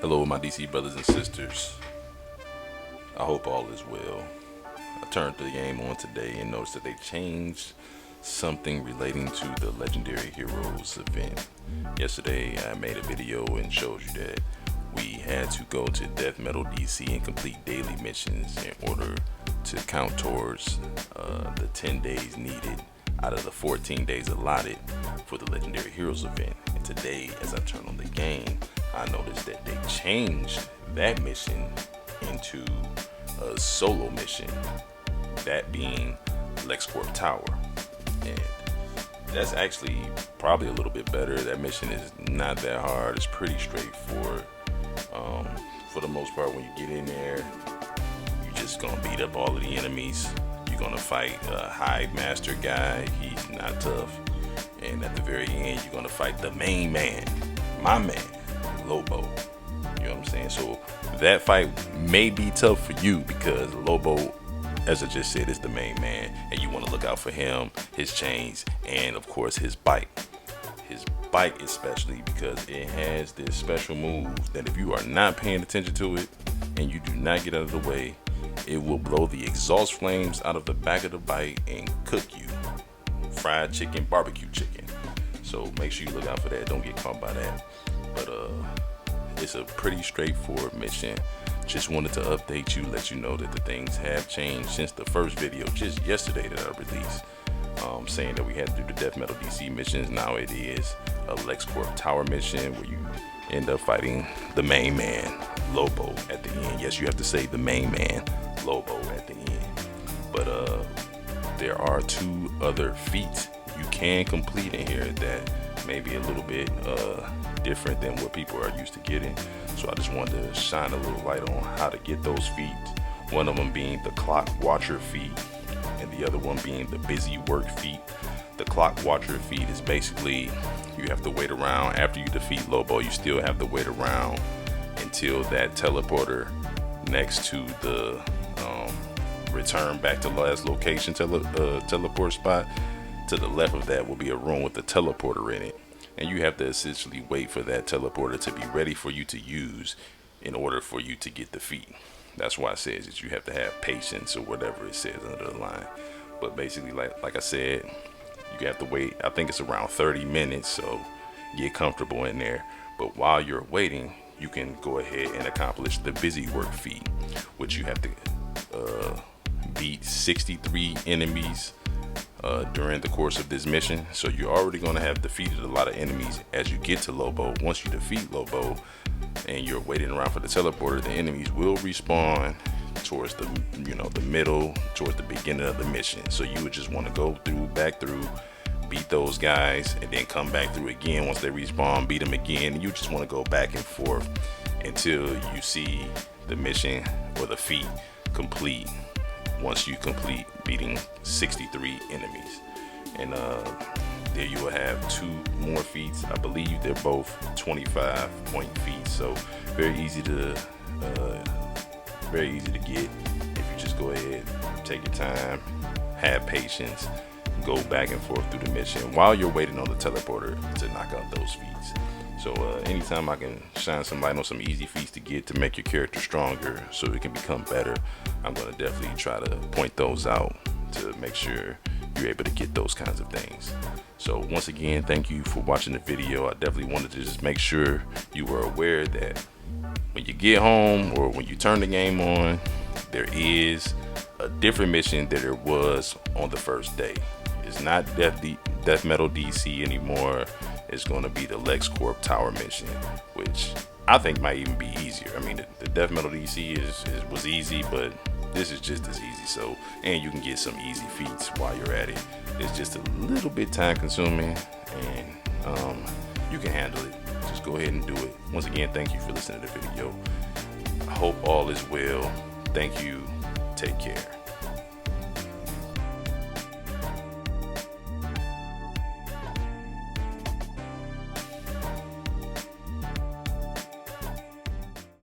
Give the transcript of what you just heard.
Hello, my DC brothers and sisters. I hope all is well. I turned the game on today and noticed that they changed something relating to the Legendary Heroes event. Yesterday, I made a video and showed you that we had to go to Death Metal DC and complete daily missions in order to count towards the 10 days needed out of the 14 days allotted for the Legendary Heroes event. And today, as I turned on the game, I noticed that they changed that mission into a solo mission, that being LexCorp Tower. And that's actually probably a little bit better. That mission is not that hard. It's pretty straightforward. For the most part, when you get in there, you're just gonna beat up all of the enemies. You're gonna fight a High Master guy. He's not tough. And at the very end, you're gonna fight the main man, my man, Lobo. You know what I'm saying? So that fight may be tough for you because Lobo, as I just said, is the main man, and you want to look out for him, his chains, and of course his bite. His bite especially, because it has this special move that if you are not paying attention to it and you do not get out of the way, it will blow the exhaust flames out of the back of the bite and cook you. Fried chicken, barbecue chicken. So make sure you look out for that. Don't get caught by that. But it's a pretty straightforward mission. Just wanted to update you, let you know that the things have changed since the first video just yesterday that I released, saying that we had to do the Death Metal DC missions. Now it is a LexCorp Tower mission where you end up fighting the main man, Lobo, at the end. Yes, you have to say the main man, Lobo, at the end. But there are two other feats you can complete in here that may be a little bit different than what people are used to getting. So I just wanted to shine a little light on how to get those feats. One of them being the Clock Watcher feat, and the other one being the Busy Work feat. The Clock Watcher feat is basically you have to wait around after you defeat Lobo. You still have to wait around until that teleporter next to the return back to last location teleport spot. To the left of that will be a room with a teleporter in it, and you have to essentially wait for that teleporter to be ready for you to use in order for you to get the feat. That's why it says that you have to have patience or whatever it says under the line. But basically, like I said, you have to wait. I think it's around 30 minutes, so get comfortable in there. But while you're waiting, you can go ahead and accomplish the Busy Work feat, which you have to beat 63 enemies during the course of this mission. So you're already going to have defeated a lot of enemies as you get to Lobo. Once you defeat Lobo and you're waiting around for the teleporter, the enemies will respawn towards the middle, towards the beginning of the mission. So you would just want to go back through, beat those guys, and then come back through again. Once they respawn, beat them again, and you just want to go back and forth until you see the mission or the feat complete. Once you complete beating 63 enemies, and there you will have two more feats. I believe they're both 25-point feats, so very easy to get if you just go ahead, take your time, have patience, go back and forth through the mission while you're waiting on the teleporter to knock out those feats. So anytime I can shine some light on some easy feats to get to make your character stronger so it can become better, I'm going to definitely try to point those out to make sure you're able to get those kinds of things. So once again, thank you for watching the video. I definitely wanted to just make sure you were aware that when you get home or when you turn the game on, there is a different mission than there was on the first day. It's not Death Metal DC anymore. It's going to be the LexCorp Tower mission, which I think might even be easier. I mean, the Death Metal DC was easy, but this is just as easy. So, and you can get some easy feats while you're at it. It's just a little bit time consuming, and you can handle it. Just go ahead and do it. Once again, thank you for listening to the video. I hope all is well. Thank you. Take care.